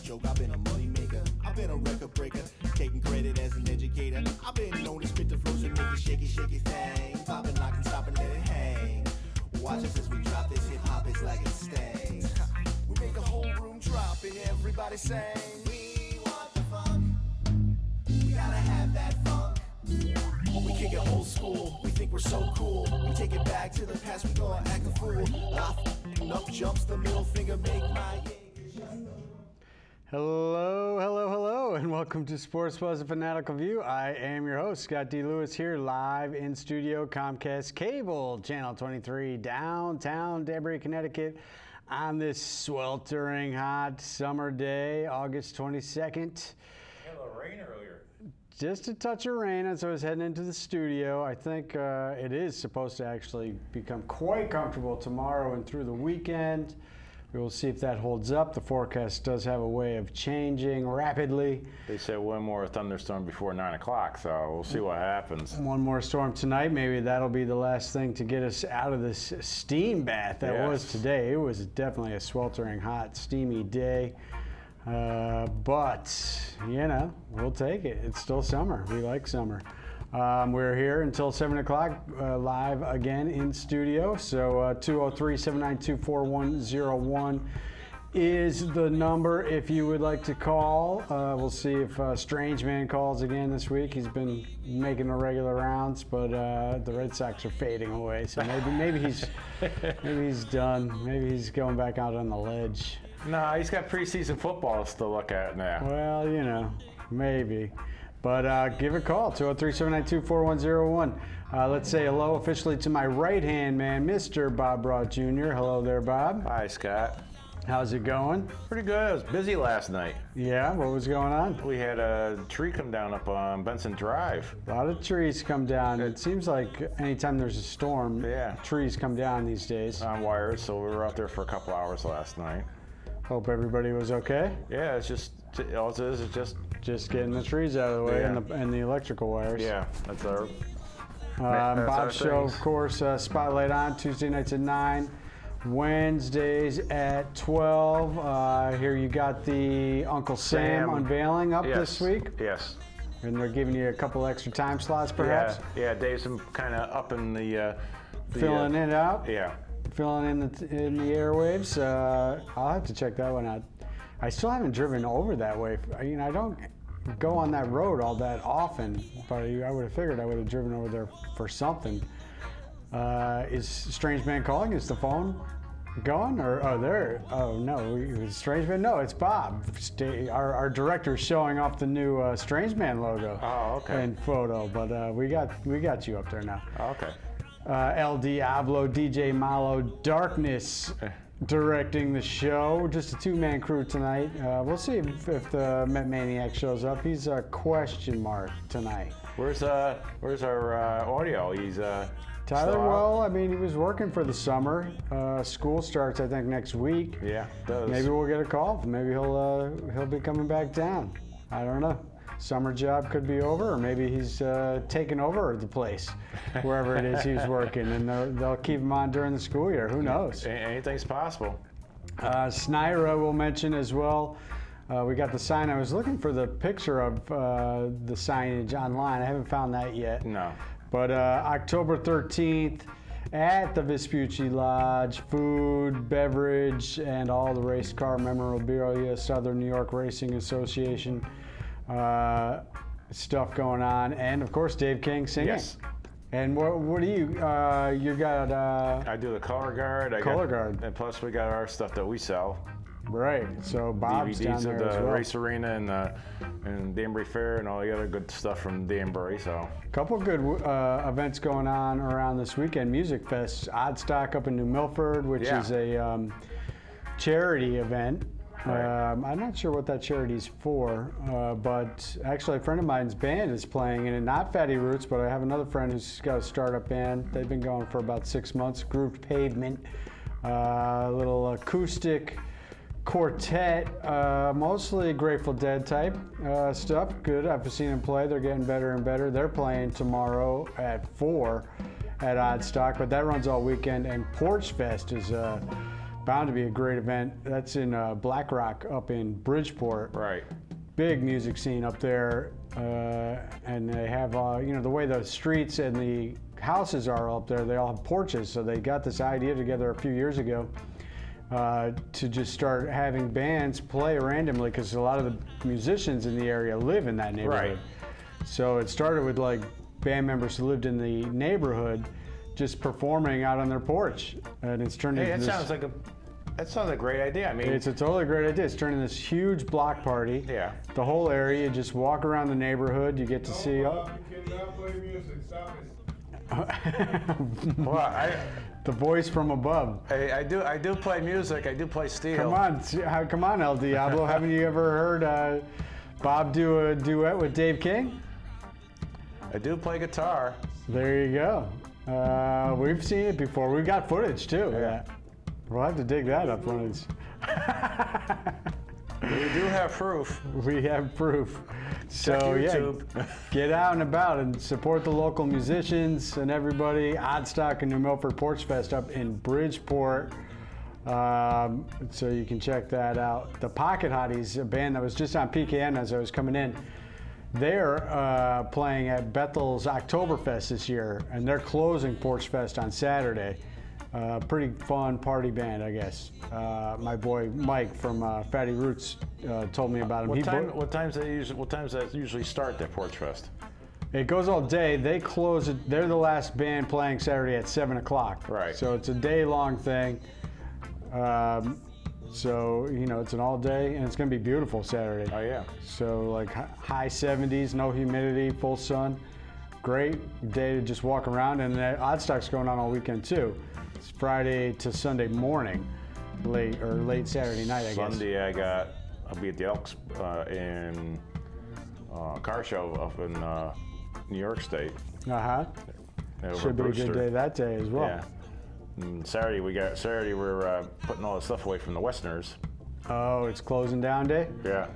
joke, I've been a money maker. I've been a record breaker, taking credit as an educator. I've been known to spit the flows and make it shaky, shaky thing. Poppin', lockin', stoppin', let it hang. Watch us as we drop this hip hop, it's like it stings. We make the whole room drop and everybody sing. We want the funk. We gotta have that funk. We kick it old school, we think we're so cool. We take it back to the past, we gonna act a fool. Up jumps the middle finger, make my Hello, and welcome to Sports Buzz, a Fanatical View. I am your host, Scott D. Lewis, here live in studio, Comcast Cable, Channel 23, downtown Danbury, Connecticut, on this sweltering hot summer day, August 22nd. Had a little rain earlier. Just a touch of rain as I was heading into the studio. I think it is supposed to actually become quite comfortable tomorrow and through the weekend. We will see if that holds up. The forecast does have a way of changing rapidly. They said one more thunderstorm before 9 o'clock, so we'll see what happens. One more storm tonight. Maybe that'll be the last thing to get us out of this steam bath that was today. It was definitely a sweltering hot, steamy day. But, you know, we'll take it. It's still summer. We like summer. We're here until 7 o'clock, live again in studio. So 203-792-4101 is the number if you would like to call. We'll see if Strange Man calls again this week. He's been making the regular rounds, but the Red Sox are fading away. So maybe he's done. Maybe he's going back out on the ledge. No, he's got preseason football to look at now. Well, you know, maybe. But give a call, 203-792-4101. Let's say hello officially to my right-hand man, Mr. Bob Broad Jr. Hello there, Bob. Hi, Scott. How's it going? Pretty good. I was busy last night. Yeah, what was going on? We had a tree come down up on Benson Drive. A lot of trees come down. It seems like anytime there's a storm, trees come down these days. On wires, so we were out there for a couple hours last night. Hope everybody was okay. Yeah, it's just, all it is just getting the trees out of the way and the electrical wires. Yeah, that's our... Bob's show, of course, Spotlight on Tuesday nights at 9, Wednesdays at 12. Here you got the Uncle Sam unveiling up this week. Yes. And they're giving you a couple extra time slots, perhaps. Yeah. Dave's kind of up in the filling it out. Yeah. Filling in the airwaves. I'll have to check that one out. I still haven't driven over that way. You know, I don't go on that road all that often, but I would have figured I would have driven over there for something. Is Strange Man calling? Is the phone going? Oh no, Strange Man? No, it's Bob. Our director is showing off the new Strange Man logo. Oh, okay. And photo, but we got you up there now. Oh, okay. El Diablo, DJ Malo, Darkness directing the show. Just a two-man crew tonight. We'll see if the Met Maniac shows up. He's a question mark tonight. Where's our audio? He's Tyler. Well, I mean, he was working for the summer. School starts, I think, next week. Yeah, it does. Maybe we'll get a call. Maybe he'll be coming back down. I don't know. Summer job could be over, or maybe he's taken over the place, wherever it is he's working, and they'll keep him on during the school year. Who knows? Anything's possible. Snyra will mention as well. We got the sign. I was looking for the picture of the signage online. I haven't found that yet. No. But October 13th at the Vespucci Lodge, food, beverage, and all the race car memorabilia, Southern New York Racing Association. Stuff going on, and of course Dave King singing. Yes. And what do you got? I do the color guard. Guard. And plus we got our stuff that we sell. Right. So Bob's DVDs down there of the as well. race arena and Danbury Fair and all the other good stuff from Danbury. So a couple good events going on around this weekend. Music Fest, Oddstock up in New Milford, which is a charity event. Right. I'm not sure what that charity is for, but actually a friend of mine's band is playing in it, not Fatty Roots, but I have another friend who's got a startup band. They've been going for about 6 months, Grooved Pavement, a little acoustic quartet, mostly Grateful Dead type stuff. Good, I've seen them play, they're getting better and better. They're playing tomorrow at 4 at Oddstock, but that runs all weekend, and Porch Fest is bound to be a great event. That's in Black Rock up in Bridgeport. Right. Big music scene up there, and they have, the way the streets and the houses are up there, they all have porches, so they got this idea together a few years ago to just start having bands play randomly, because a lot of the musicians in the area live in that neighborhood. Right. So it started with like band members who lived in the neighborhood just performing out on their porch, and it's turned into Hey, this... that sounds like a great idea. I mean, It's a totally great idea. It's turning this huge block party. Yeah. The whole area, you just walk around the neighborhood, you get to see... Bob, you cannot play music. Stop it. well, the voice from above. I do play music. I do play steel. Come on, El Diablo. Haven't you ever heard Bob do a duet with Dave King? I do play guitar. There you go. We've seen it before. We've got footage too. Yeah. We'll have to dig that up when it's... We do have proof. We have proof. Check So YouTube. yeah, get out and about and support the local musicians and everybody. Oddstock and New Milford Porch Fest up in Bridgeport. So you can check that out. The Pocket Hotties, a band that was just on PKN as I was coming in, they're playing at Bethel's Oktoberfest this year, and they're closing Porch Fest on Saturday. Pretty fun party band, I guess. My boy Mike from Fatty Roots told me about him. What times that usually start that Porch Fest? It goes all day. They close it. They're the last band playing Saturday at 7 o'clock. Right. So it's a day-long thing. So it's an all day, and it's going to be beautiful Saturday. Oh yeah. So like high 70s, no humidity, full sun. Great day to just walk around, and Oddstock's going on all weekend too. It's Friday to Sunday morning, late Saturday night, I guess. Sunday I'll be at the Elks in car show up in New York State. Over Should be a good Brewster. day that day as well. Yeah. And Saturday we're putting all the stuff away from the Westerners. Oh, it's closing down day? Yeah.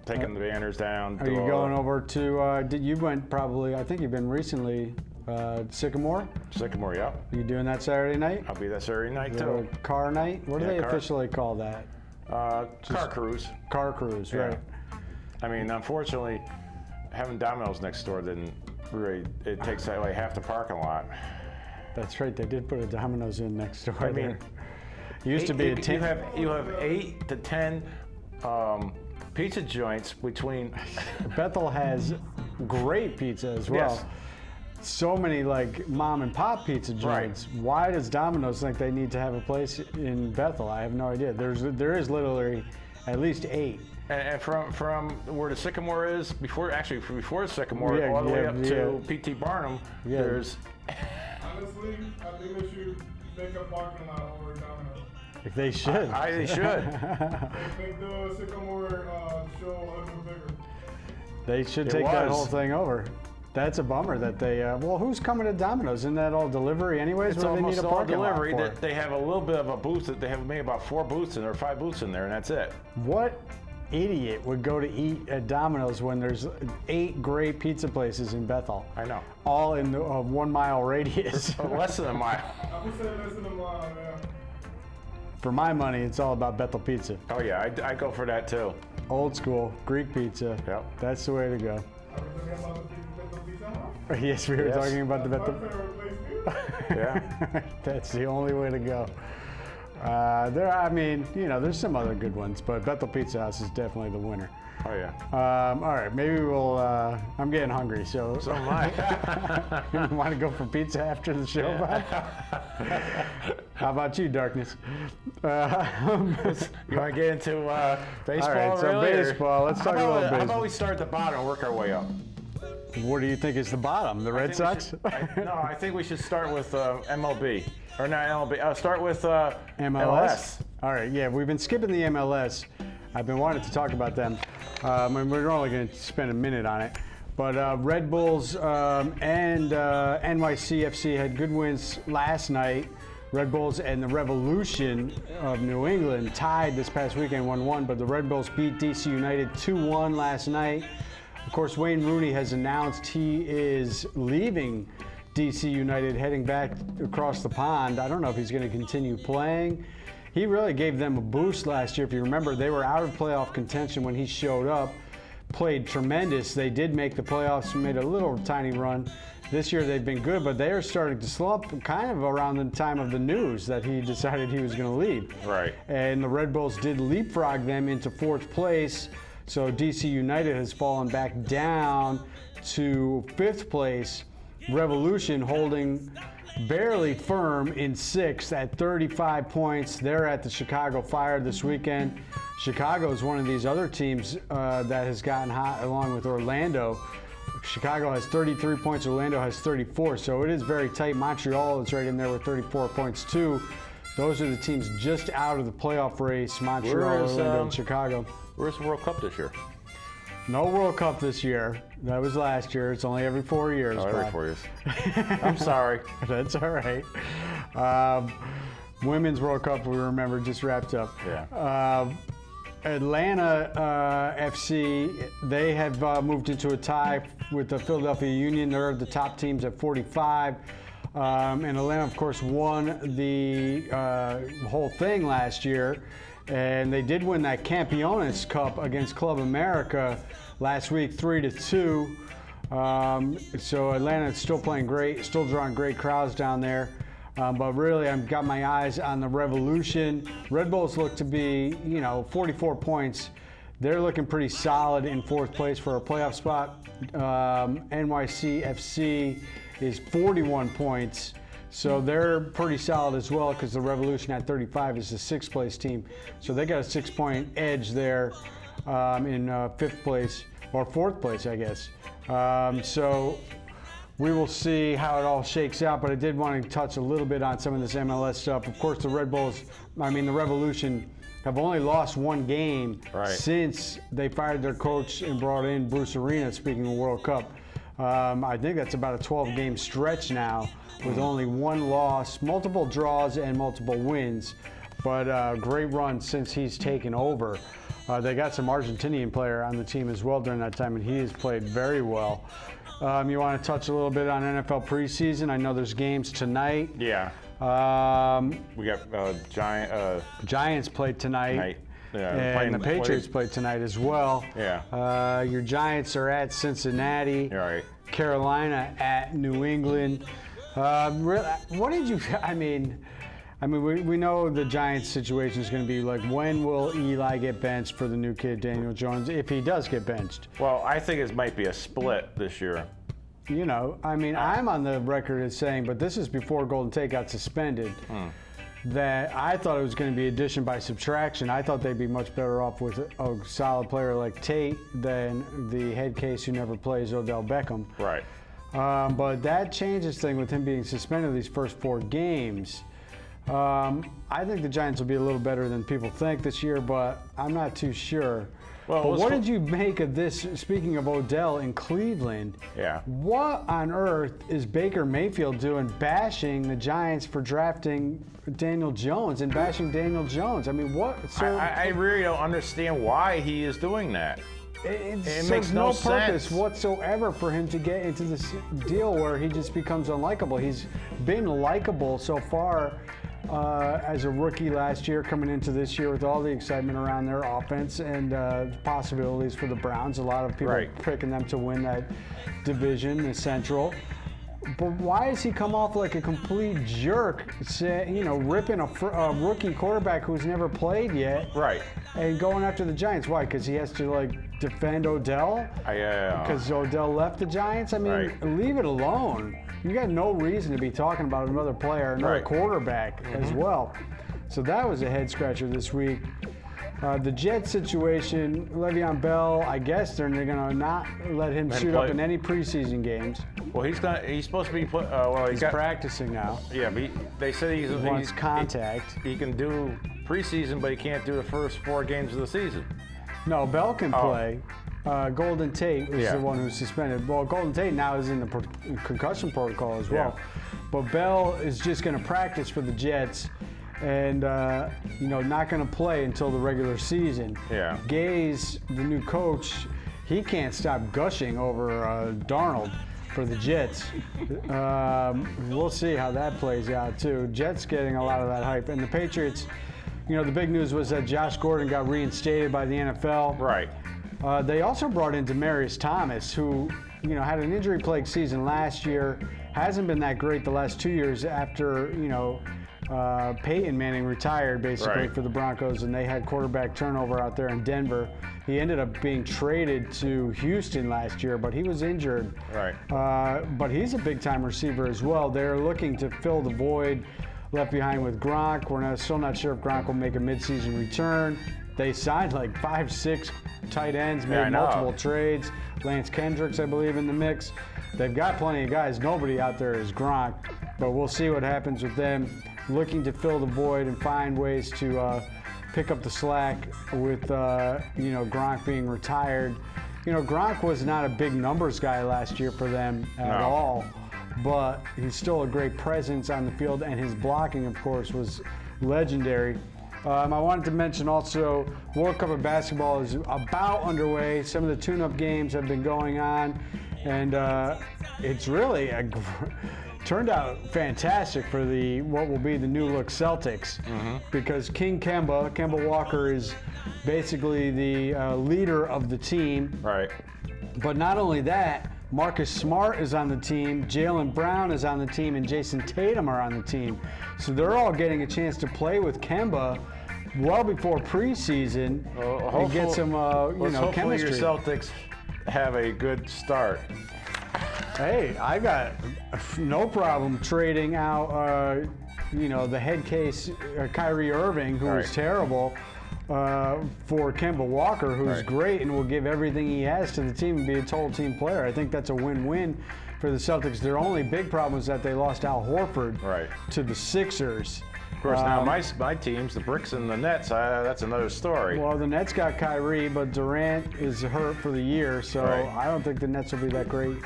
Taking the banners down. Are you going over to, you went probably, I think you've been recently, Sycamore? Sycamore, yeah. Are you doing that Saturday night? I'll be that Saturday night Is it too. a car night? What do Yeah, they car. officially call that? Car cruise. Car cruise, Yeah. right. I mean, unfortunately, having Domino's next door didn't really, it takes away half the parking lot. That's right, they did put a Domino's in next door. I mean, there. Used to be a 10. You have 8 to 10 pizza joints between. Bethel has great pizza as well. Yes. So many like mom and pop pizza joints. Right. Why does Domino's think they need to have a place in Bethel? I have no idea. There is literally at least 8. And from where the Sycamore is, before the Sycamore, Yeah, all the way up yeah. to P.T. Barnum, Yeah. there's. Honestly, I think they should make a parking lot over Domino's. They should. They should. Make the Sycamore show a little bigger. They should It take that was. whole thing over. That's a bummer that they. Well, who's coming to Domino's? Isn't that all delivery anyways? It's where they need almost a all parking lot delivery. for? They have a little bit of a booth that they have maybe about 4 booths in there, 5 booths in there, and that's it. What idiot would go to eat at Domino's when there's 8 great pizza places in Bethel? I know. All in a 1 mile radius. Less than a mile. I would say less than a mile, yeah. For my money, it's all about Bethel pizza. Oh yeah, I go for that too. Old school Greek pizza. Yep. That's the way to go. Are we talking about the Pizza Hut? Yes, we were Yes. talking about the My Bethel. favorite place too. Yeah. That's the only way to go. There's some other good ones, but Bethel Pizza House is definitely the winner. Oh yeah. All right, maybe we'll. I'm getting hungry, so. So am I. You want to go for pizza after the show, Bob? How about you, Darkness? You want to get into baseball? All right, so really, or- baseball. Let's talk a little How about baseball. we start at the bottom and work our way up? What do you think is the bottom? The Red Sox? I think we should start with MLB. Or not MLB. Start with MLS? All right, yeah, we've been skipping the MLS. I've been wanting to talk about them, and we're only going to spend a minute on it. But Red Bulls and NYCFC had good wins last night. Red Bulls and the Revolution of New England tied this past weekend 1-1, but the Red Bulls beat DC United 2-1 last night. Of course, Wayne Rooney has announced he is leaving DC United, heading back across the pond. I don't know if he's going to continue playing. he really gave them a boost last year. If you remember, they were out of playoff contention when he showed up, played tremendous. They did make the playoffs, made a little tiny run. This year they've been good, but they are starting to slump kind of around the time of the news that he decided he was going to leave. Right. And the Red Bulls did leapfrog them into 4th place. So DC United has fallen back down to 5th place. Revolution holding barely firm in 6th at 35 points. They're at the Chicago Fire this weekend. Chicago is one of these other teams that has gotten hot along with Orlando. Chicago has 33 points, Orlando has 34, so it is very tight. Montreal is right in there with 34 points too. Those are the teams just out of the playoff race, Montreal, Orlando, and Chicago. Where's the World Cup this year? No World Cup this year. That was last year. It's only every 4 years. Oh, every Bob. 4 years. I'm sorry. That's all right. Women's World Cup, we remember, just wrapped up. Yeah. Atlanta FC, they have moved into a tie with the Philadelphia Union. They're the top teams at 45. And Atlanta, of course, won the whole thing last year. And they did win that Campeones Cup against Club America last week, 3-2. So Atlanta is still playing great, still drawing great crowds down there. But really, I've got my eyes on the Revolution. Red Bulls look to be, 44 points. They're looking pretty solid in 4th place for a playoff spot. NYC FC is 41 points. So they're pretty solid as well because the Revolution at 35 is the 6th place team. So they got a 6-point edge there in 5th place, or 4th place, I guess. So we will see how it all shakes out, but I did want to touch a little bit on some of this MLS stuff. Of course, the Revolution have only lost 1 game since they fired their coach and brought in Bruce Arena, speaking of World Cup. I think that's about a 12-game stretch now with only 1 loss, multiple draws, and multiple wins. But great run since he's taken over. They got some Argentinian player on the team as well during that time, and he has played very well. You want to touch a little bit on NFL preseason? I know there's games tonight. Yeah. We got Giants played tonight. Yeah, and the Patriots played tonight as well. Yeah. Your Giants are at Cincinnati. All right. Carolina at New England. What did you? We know the Giants' situation is going to be like, when will Eli get benched for the new kid, Daniel Jones, if he does get benched? Well, I think it might be a split this year. I'm on the record as saying, but this is before Golden Tate got suspended, that I thought it was going to be addition by subtraction. I thought they'd be much better off with a solid player like Tate than the head case who never plays, Odell Beckham. Right. But that changes things with him being suspended these first 4 games. I think the Giants will be a little better than people think this year, but I'm not too sure. Well, but what did you make of this, speaking of Odell in Cleveland? Yeah. What on earth is Baker Mayfield doing bashing the Giants for drafting Daniel Jones and bashing Daniel Jones? What? I really don't understand why he is doing that. It makes no purpose whatsoever for him to get into this deal where he just becomes unlikable. He's been likable so far as a rookie last year, coming into this year with all the excitement around their offense and possibilities for the Browns. A lot of people picking them to win that division, the Central. But why has he come off like a complete jerk, ripping a rookie quarterback who's never played yet? Right. And going after the Giants? Why? Because he has to defend Odell? Because Odell left the Giants? Leave it alone. You got no reason to be talking about another player, another quarterback as well. So that was a head scratcher this week. The Jets situation, Le'Veon Bell, I guess they're going to not let him suit up in any preseason games. Well, he's supposed to be he's practicing now. Yeah, but they said he wants contact. He can do preseason, but he can't do the first 4 games of the season. No, Bell can play. Golden Tate is the one who's suspended. Well, Golden Tate now is in the concussion protocol as well. Yeah. But Bell is just going to practice for the Jets and, not going to play until the regular season. Yeah. Gaze, the new coach, he can't stop gushing over Darnold for the Jets. We'll see how that plays out, too. Jets getting a lot of that hype. And the Patriots, the big news was that Josh Gordon got reinstated by the NFL. Right. They also brought in Demaryius Thomas, who, had an injury-plagued season last year, hasn't been that great the last 2 years after, Peyton Manning retired basically for the Broncos, and they had quarterback turnover out there in Denver. He ended up being traded to Houston last year, but he was injured. Right. But he's a big-time receiver as well. They're looking to fill the void left behind with Gronk. We're still not sure if Gronk will make a midseason return. They signed like 5-6 tight ends, made multiple trades. Lance Kendricks, I believe, in the mix. They've got plenty of guys. Nobody out there is Gronk, but we'll see what happens with them. Looking to fill the void and find ways to pick up the slack with, Gronk being retired. Gronk was not a big numbers guy last year for them at all, but he's still a great presence on the field, and his blocking, of course, was legendary. I wanted to mention also World Cup of Basketball is about underway. Some of the tune-up games have been going on, and it's really turned out fantastic for what will be the new look Celtics, because Kemba Walker is basically the leader of the team. Right. But not only that, Marcus Smart is on the team, Jaylen Brown is on the team, and Jason Tatum are on the team. So they're all getting a chance to play with Kemba well before preseason and get some, hopefully chemistry. your Celtics have a good start. Hey, I got no problem trading out, the head case Kyrie Irving, who was terrible, for Kemba Walker, who's great and will give everything he has to the team and be a total team player. I think that's a win-win for the Celtics. Their only big problem is that they lost Al Horford to the Sixers. Of course, now my teams, the Bricks and the Nets, that's another story. Well, the Nets got Kyrie, but Durant is hurt for the year, so I don't think the Nets will be that great.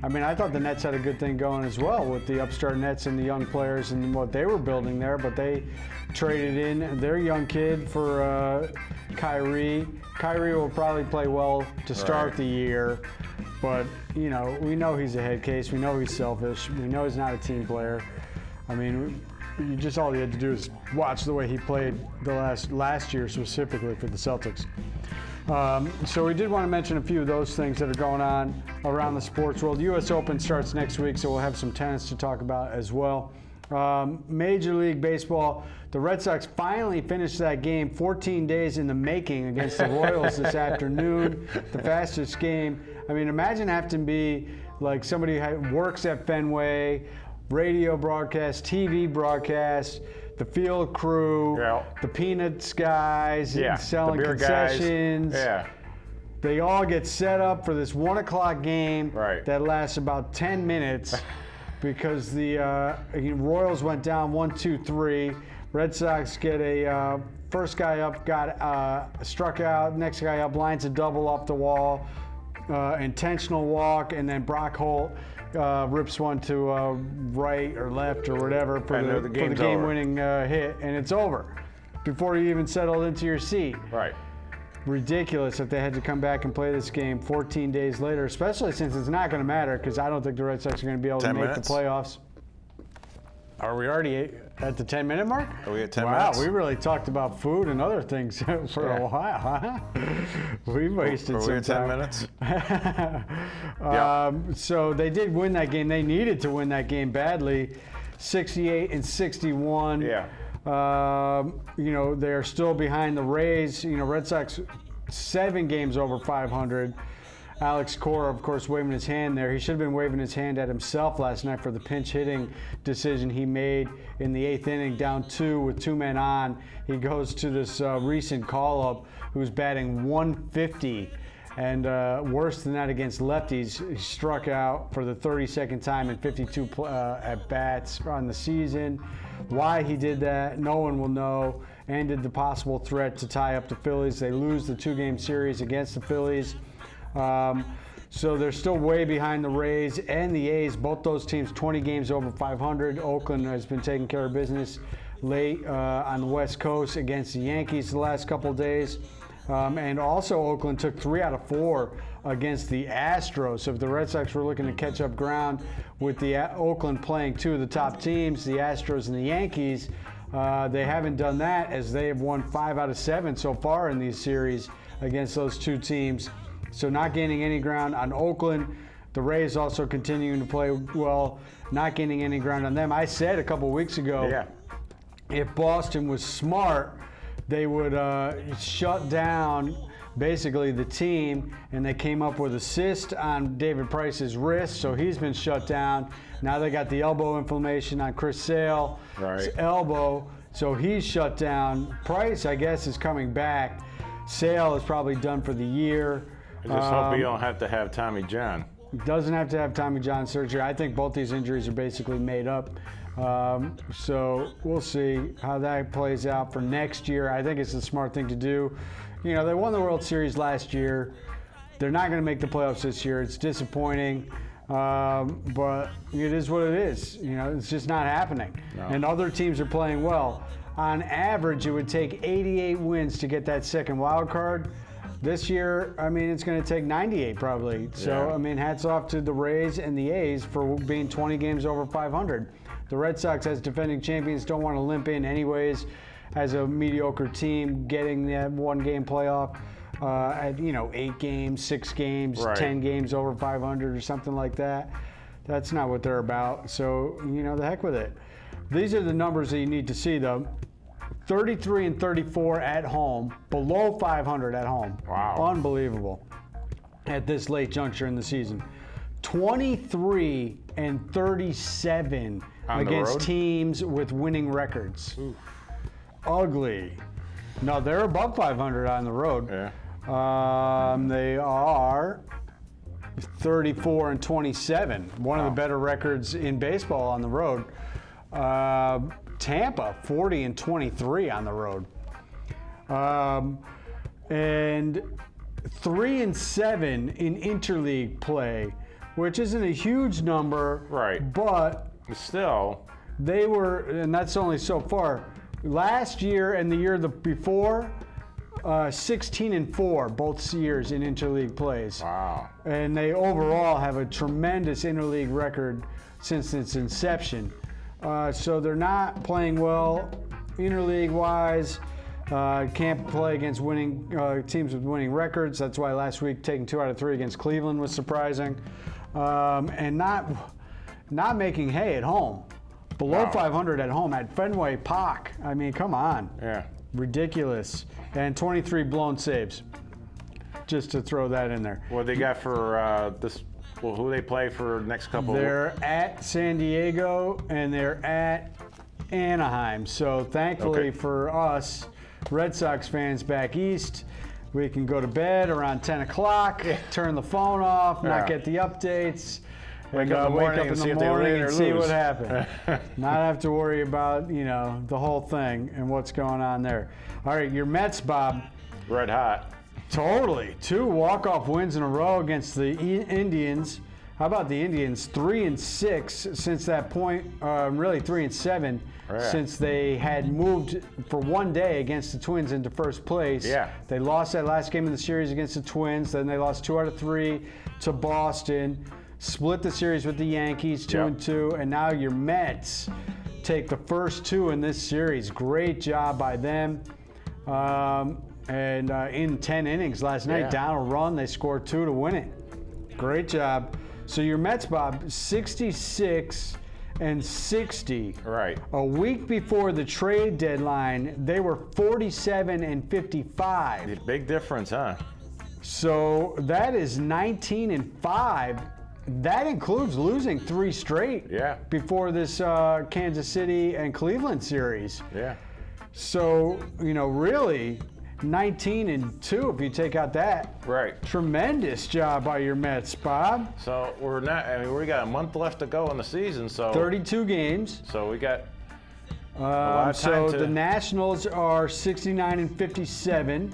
I mean, I thought the Nets had a good thing going as well with the upstart Nets and the young players and what they were building there, but they traded in their young kid for Kyrie. Kyrie will probably play well to start the year, but, we know he's a head case. We know he's selfish. We know he's not a team player. I mean, all you had to do is watch the way he played the last year specifically for the Celtics. So we did want to mention a few of those things that are going on around the sports world. U.S. Open starts next week, so we'll have some tennis to talk about as well. Major League Baseball, the Red Sox finally finished that game 14 days in the making against the Royals this afternoon, the fastest game. I mean, imagine having to be like somebody who works at Fenway, radio broadcast, TV broadcast, the field crew, the Peanuts guys, selling the beer concessions. Guys. They all get set up for this 1 o'clock game that lasts about 10 minutes because the Royals went down 1-2-3. Red Sox get a first guy up, got struck out. Next guy up, lines a double off the wall, intentional walk, and then Brock Holt rips one to right or left or whatever for the game-winning hit, and it's over before you even settled into your seat. Right. Ridiculous that they had to come back and play this game 14 days later, especially since it's not going to matter because I don't think the Red Sox are going to be able to make the playoffs. Are we already at the 10-minute mark? Are we at 10 minutes? Wow, we really talked about food and other things for a while, huh? We wasted some time. Are we at 10 minutes? So they did win that game. They needed to win that game badly, 68-61. Yeah. They're still behind the Rays. Red Sox 7 games over 500. Alex Cora, of course, waving his hand there. He should have been waving his hand at himself last night for the pinch hitting decision he made in the 8th inning, down 2 with 2 men on. He goes to this recent call-up who's batting 150. And worse than that against lefties, he struck out for the 32nd time in 52 at-bats on the season. Why he did that, no one will know. Ended the possible threat to tie up the Phillies. They lose the 2-game series against the Phillies. So they're still way behind the Rays and the A's. Both those teams 20 games over 500. Oakland has been taking care of business late on the West Coast against the Yankees the last couple of days. And also Oakland took 3 out of 4 against the Astros. So if the Red Sox were looking to catch up ground with the Oakland playing 2 of the top teams, the Astros and the Yankees, They haven't done that as they have won 5 out of 7 so far in these series against those two teams. So not gaining any ground on Oakland. The Rays also continuing to play well, not gaining any ground on them. I said a couple weeks ago, if Boston was smart, they would shut down basically the team, and they came up with a cyst on David Price's wrist, so he's been shut down. Now they got the elbow inflammation on Chris Sale's elbow, so he's shut down. Price, I guess, is coming back. Sale is probably done for the year. I just hope you don't have to have Tommy John. Doesn't have to have Tommy John surgery. I think both these injuries are basically made up. So we'll see how that plays out for next year. I think it's a smart thing to do. You know, they won the World Series last year. They're not going to make the playoffs this year. It's disappointing, but it is what it is. You know, it's just not happening. No. And other teams are playing well. On average, it would take 88 wins to get that second wild card. This year, I mean, it's going to take 98 probably. So, I mean, hats off to the Rays and the A's for being 20 games over 500. The Red Sox, as defending champions, don't want to limp in anyways as a mediocre team, getting that one-game playoff at, 8 games, 6 games, 10 games over 500 or something like that. That's not what they're about. So, the heck with it. These are the numbers that you need to see, though. 33 and 34 at home, below 500 at home. Wow. Unbelievable at this late juncture in the season. 23 and 37 against teams with winning records. Oof. Ugly. No, they're above 500 on the road. Yeah. They are 34 and 27, one of the better records in baseball on the road. Tampa, 40 and 23 on the road. And 3 and 7 in interleague play, which isn't a huge number. Right. But still, they were, and that's only so far. Last year and the year before, 16 and 4 both years in interleague plays. Wow. And they overall have a tremendous interleague record since its inception. So they're not playing well interleague-wise. Can't play against winning teams with winning records. That's why last week taking 2 out of 3 against Cleveland was surprising. And not making hay at home. Below 500 at home at Fenway Park. I mean, come on. Yeah. Ridiculous. And 23 blown saves. Just to throw that in there. What they got for this? Well, who they play for next couple? They're at San Diego and they're at Anaheim. So thankfully for us Red Sox fans back east, we can go to bed around 10 o'clock, turn the phone off, not get the updates, wake up in the morning and see what happened. Not have to worry about, the whole thing and what's going on there. All right, your Mets, Bob. Red hot. Totally. 2 walk-off wins in a row against the Indians. How about the Indians? 3 and 6 since that point. Really 3 and 7 since they had moved for one day against the Twins into first place. Yeah. They lost that last game of the series against the Twins. Then they lost 2 out of 3 to Boston. Split the series with the Yankees 2 and 2. And now your Mets take the first 2 in this series. Great job by them. And in 10 innings last night, down a run, they scored 2 to win it. Great job. So your Mets, Bob, 66 and 60. Right. A week before the trade deadline, they were 47 and 55. Big difference, huh? So that is 19 and 5. That includes losing 3 straight before this Kansas City and Cleveland series. Yeah. So, really 19 and 2 if you take out that. Right. Tremendous job by your Mets, Bob. So we got a month left to go in the season, so 32 games. So we got a lot of time the Nationals are 69 and 57.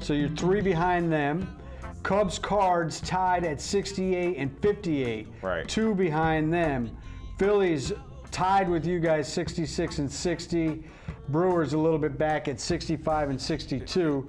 So you're 3 behind them. Cubs, Cards tied at 68 and 58. Right. 2 behind them. Phillies tied with you guys 66 and 60. Brewers a little bit back at 65 and 62.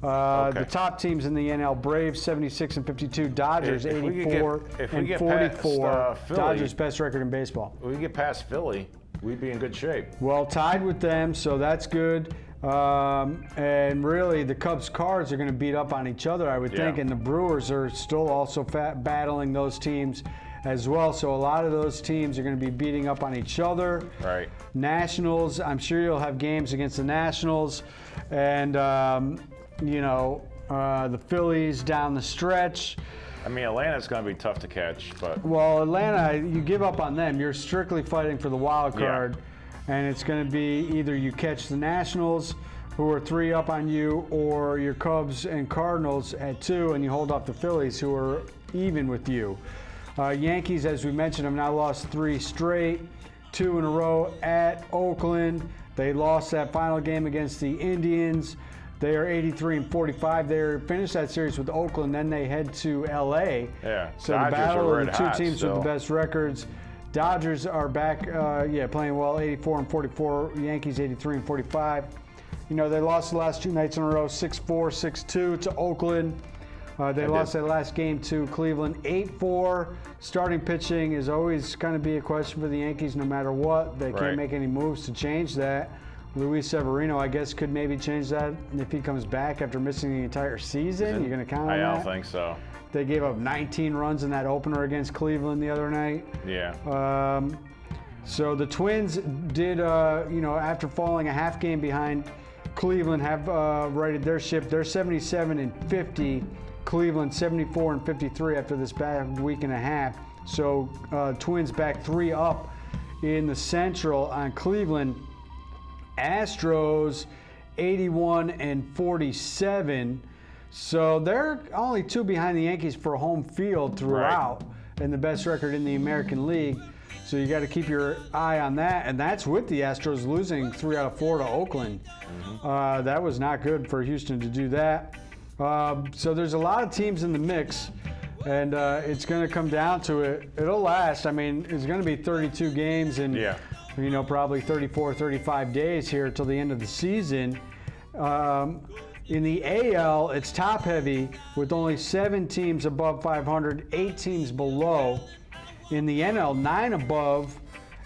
The top teams in the NL: Braves 76 and 52, Dodgers 84 and 44. Philly, Dodgers best record in baseball. We get past Philly. we'd be in good shape. Well, tied with them, so that's good. And really, the Cubs-Cards are going to beat up on each other, I would think, and the Brewers are still also battling those teams as well. So a lot of those teams are going to be beating up on each other. Right. Nationals, I'm sure you'll have games against the Nationals, and the Phillies down the stretch. I mean, Atlanta's going to be tough to catch, but Well, Atlanta, you give up on them. You're strictly fighting for the wild card, and it's going to be either you catch the Nationals, who are 3 up on you, or your Cubs and Cardinals at 2, and you hold off the Phillies, who are even with you. Yankees, as we mentioned, have now lost 3 straight, 2 in a row at Oakland. They lost that final game against the Indians. They are 83-45. They finished that series with Oakland, then they head to LA. Yeah. So Dodgers the battle are of the red 2 hot teams with the still. best records. Dodgers are back, playing well, 84-44. Yankees 83-45. They lost the last 2 nights in a row, 6-4, 6-2 to Oakland. They lost that last game to Cleveland, 8-4. Starting pitching is always going to be a question for the Yankees no matter what. They can't make any moves to change that. Luis Severino, I guess, could maybe change that if he comes back after missing the entire season. You're going to count on that? I don't think so. They gave up 19 runs in that opener against Cleveland the other night. Yeah. So the Twins did, after falling a half game behind Cleveland, have righted their ship. They're 77-50. Cleveland 74-53 after this bad week and a half. So Twins back 3 up in the Central on Cleveland. Astros 81-47. So they're only 2 behind the Yankees for home field throughout, and the best record in the American League. So you got to keep your eye on that, and that's with the Astros losing 3 out of 4 to Oakland. That was not good for Houston to do that. So there's a lot of teams in the mix, and it's going to come down to it. It'll last. I mean, it's going to be 32 games and probably 34, 35 days here till the end of the season. In the AL, it's top heavy with only 7 teams above 500, 8 teams below. In the NL, 9 above,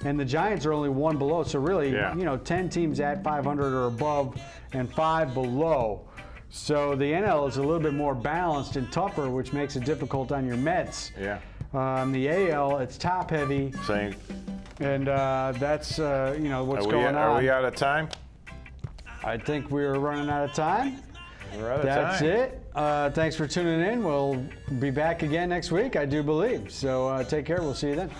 and the Giants are only 1 below. So really, 10 teams at 500 or above and 5 below. So the NL is a little bit more balanced and tougher, which makes it difficult on your Mets. Yeah. The AL, it's top heavy. Same. And that's what's going on. Are we out of time? I think we're running out of time. We're out of That's time. it. Thanks for tuning in. We'll be back again next week, I do believe. So take care. We'll see you then.